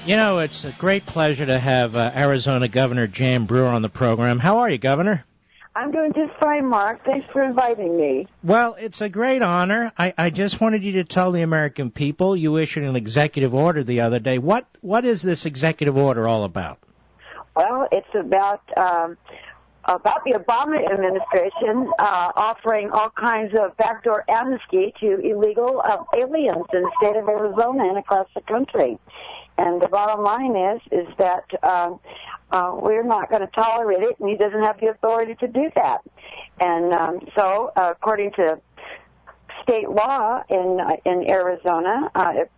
You know, it's a great pleasure to have Arizona Governor Jan Brewer on the program. How are you, Governor? I'm doing just fine, Mark. Thanks for inviting me. Well, it's a great honor. I just wanted you to tell the American people you issued an executive order the other day. What is this executive order all about? Well, it's about the Obama administration offering all kinds of backdoor amnesty to illegal aliens in the state of Arizona and across the country. And the bottom line is that we're not going to tolerate it, and he doesn't have the authority to do that. And so, according to state law in Arizona, it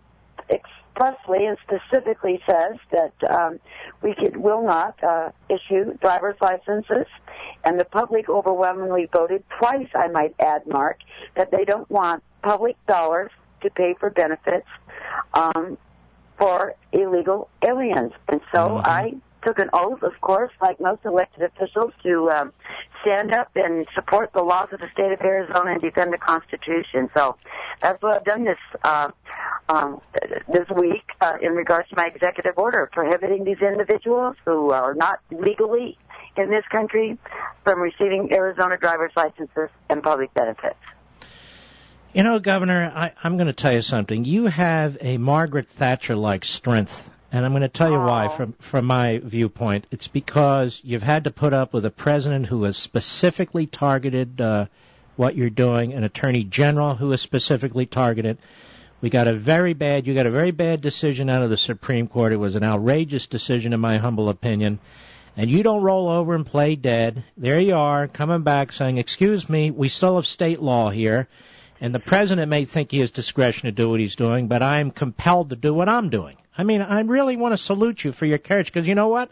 expressly and specifically says that we will not issue driver's licenses, and the public overwhelmingly voted twice, I might add, Mark, that they don't want public dollars to pay for benefits for illegal aliens. And so I took an oath, of course, like most elected officials, to stand up and support the laws of the state of Arizona and defend the Constitution. So that's what I've done this week in regards to my executive order prohibiting these individuals who are not legally in this country from receiving Arizona driver's licenses and public benefits. You know, Governor, I'm going to tell you something. You have a Margaret Thatcher-like strength, and I'm going to tell you why from my viewpoint. It's because you've had to put up with a president who has specifically targeted what you're doing, an attorney general who has specifically targeted. You got a very bad decision out of the Supreme Court. It was an outrageous decision, in my humble opinion. And you don't roll over and play dead. There you are, coming back saying, excuse me, we still have state law here. And the president may think he has discretion to do what he's doing, but I'm compelled to do what I'm doing. I mean, I really want to salute you for your courage, because you know what?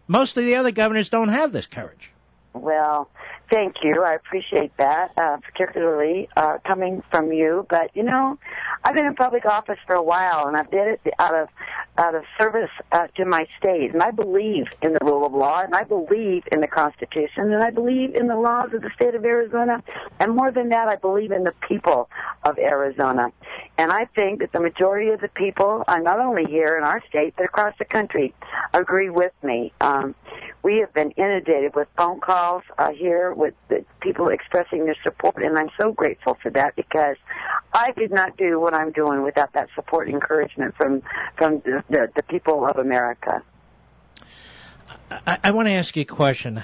Most of the other governors don't have this courage. Well, thank you. I appreciate that, particularly coming from you. But, you know, I've been in public office for a while, and I did it out of service to my state. And I believe in the rule of law, and I believe in the Constitution, and I believe in the laws of the state of Arizona. And more than that, I believe in the people of Arizona. And I think that the majority of the people, not only here in our state, but across the country, agree with me. We have been inundated with phone calls here with the people expressing their support, and I'm so grateful for that, because I could not do what I'm doing without that support and encouragement from the people of America. I want to ask you a question.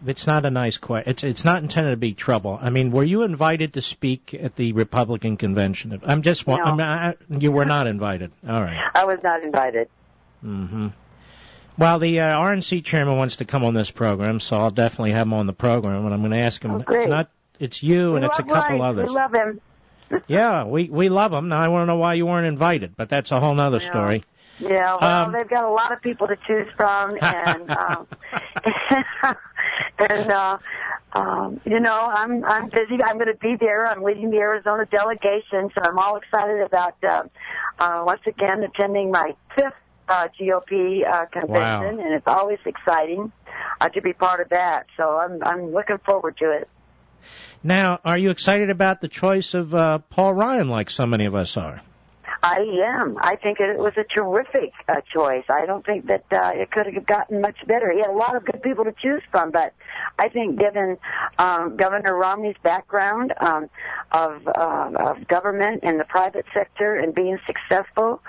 It's not a nice question. It's not intended to be trouble. I mean, were you invited to speak at the Republican convention? No. You were not invited. All right. I was not invited. Mm-hmm. Well, the RNC chairman wants to come on this program, so I'll definitely have him on the program, and I'm going to ask him. It's you, and it's a couple others. We love him. Yeah, we love him. Now, I want to know why you weren't invited, but that's a whole other story. Yeah, well, they've got a lot of people to choose from, and you know, I'm busy. I'm going to be there. I'm leading the Arizona delegation, so I'm all excited about once again attending my 5th GOP convention, and it's always exciting to be part of that. So I'm looking forward to it. Now, are you excited about the choice of Paul Ryan, like so many of us are? I am. I think it was a terrific choice. I don't think that it could have gotten much better. He had a lot of good people to choose from, but I think given Governor Romney's background of government and the private sector and being successful,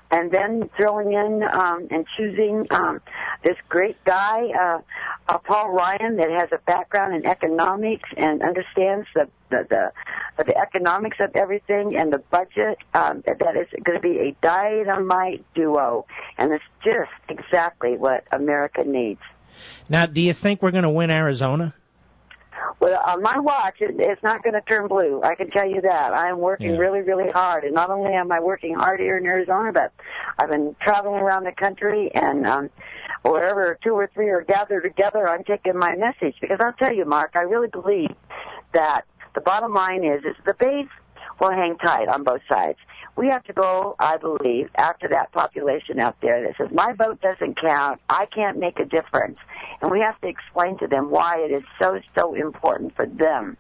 and then throwing in and choosing this great guy, Paul Ryan, that has a background in economics and understands the economics of everything and the budget, that is going to be a dynamite duo, and it's just exactly what America needs. Now, do you think we're going to win Arizona? Well, on my watch, it's not going to turn blue. I can tell you that. I am working really, really hard. And not only am I working hard here in Arizona, but I've been traveling around the country, and wherever 2 or 3 are gathered together, I'm taking my message. Because I'll tell you, Mark, I really believe that the bottom line is the base will hang tight on both sides. We have to go, I believe, after that population out there that says, my vote doesn't count, I can't make a difference. And we have to explain to them why it is so, so important for them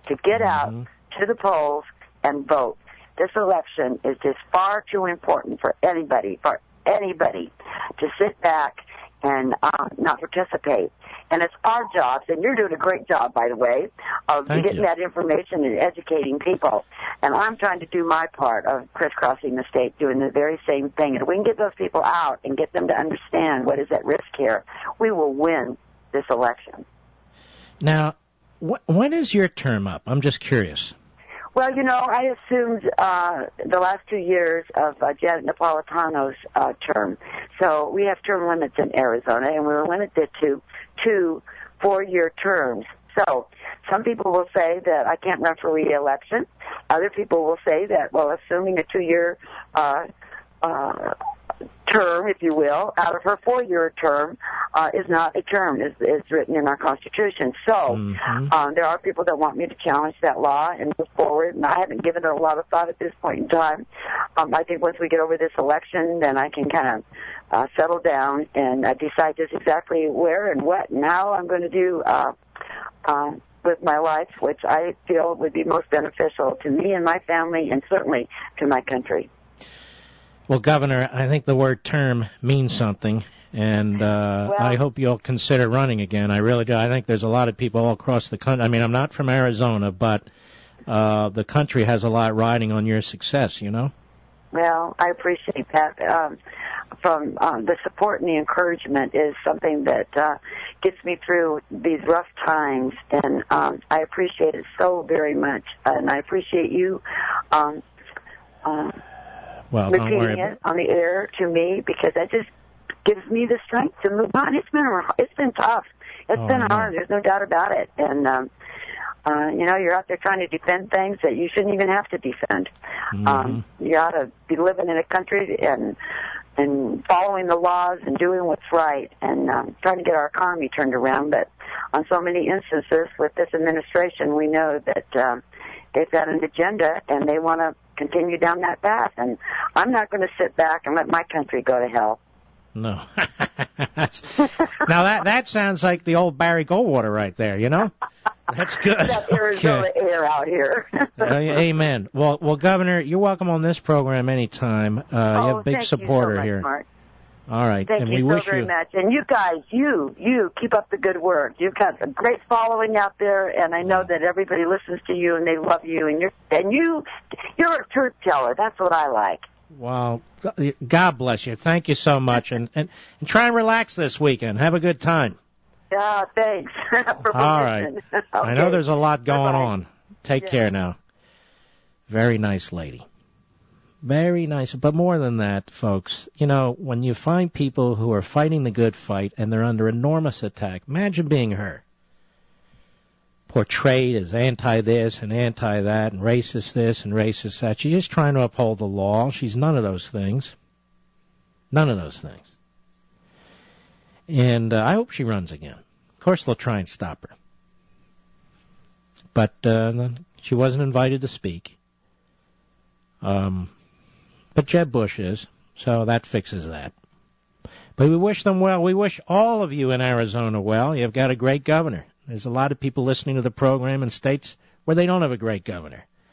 to get out to the polls and vote. This election is just far too important for anybody, for anybody to sit back and not participate. And it's our jobs, and you're doing a great job, by the way, of getting that information and educating people. And I'm trying to do my part of crisscrossing the state, doing the very same thing. And if we can get those people out and get them to understand what is at risk here, we will win this election. Now, when is your term up? I'm just curious. Well, I assumed the last 2 years of Janet Napolitano's term. So we have term limits in Arizona, and we were limited to 2 4-year terms. So some people will say that I can't run for re-election. Other people will say that, well, assuming a 2-year term, if you will, out of her 4-year term is not a term, is written in our Constitution. So there are people that want me to challenge that law and move forward, and I haven't given it a lot of thought at this point in time. I think once we get over this election, then I can kind of settle down and decide just exactly where and what and how I'm going to do with my life, which I feel would be most beneficial to me and my family and certainly to my country. Well, Governor, I think the word term means something, and I hope you'll consider running again. I really do. I think there's a lot of people all across the country. I mean, I'm not from Arizona, but the country has a lot riding on your success, Well, I appreciate that. From the support and the encouragement is something that gets me through these rough times, and I appreciate it so very much. And I appreciate you repeating it on the air to me, because that just gives me the strength to move on. It's been tough. It's been hard. There's no doubt about it. And you're out there trying to defend things that you shouldn't even have to defend. You ought to be living in a country and following the laws and doing what's right and trying to get our economy turned around. But on so many instances with this administration, we know that they've got an agenda and they want to continue down that path. And I'm not going to sit back and let my country go to hell. No. Now that sounds like the old Barry Goldwater right there, That's good. That Arizona air out here. Amen. Well, Governor, you're welcome on this program anytime. You have a big supporter so much, here. Mark. All right. Thank and you we so wish very much. And you guys, you keep up the good work. You've got a great following out there, and I know that everybody listens to you and they love you. And you're a truth teller. That's what I like. Well, God bless you. Thank you so much, and try and relax this weekend. Have a good time. Yeah, thanks. For all right. Okay. I know there's a lot going Bye-bye. on. Take care now. Very nice lady. Very nice. But more than that, folks, when you find people who are fighting the good fight and they're under enormous attack, imagine being her. Portrayed as anti-this and anti-that and racist this and racist that. She's just trying to uphold the law. She's none of those things. None of those things. And I hope she runs again. Of course, they'll try and stop her. But she wasn't invited to speak. But Jeb Bush is, so that fixes that. But we wish them well. We wish all of you in Arizona well. You've got a great governor. There's a lot of people listening to the program in states where they don't have a great governor.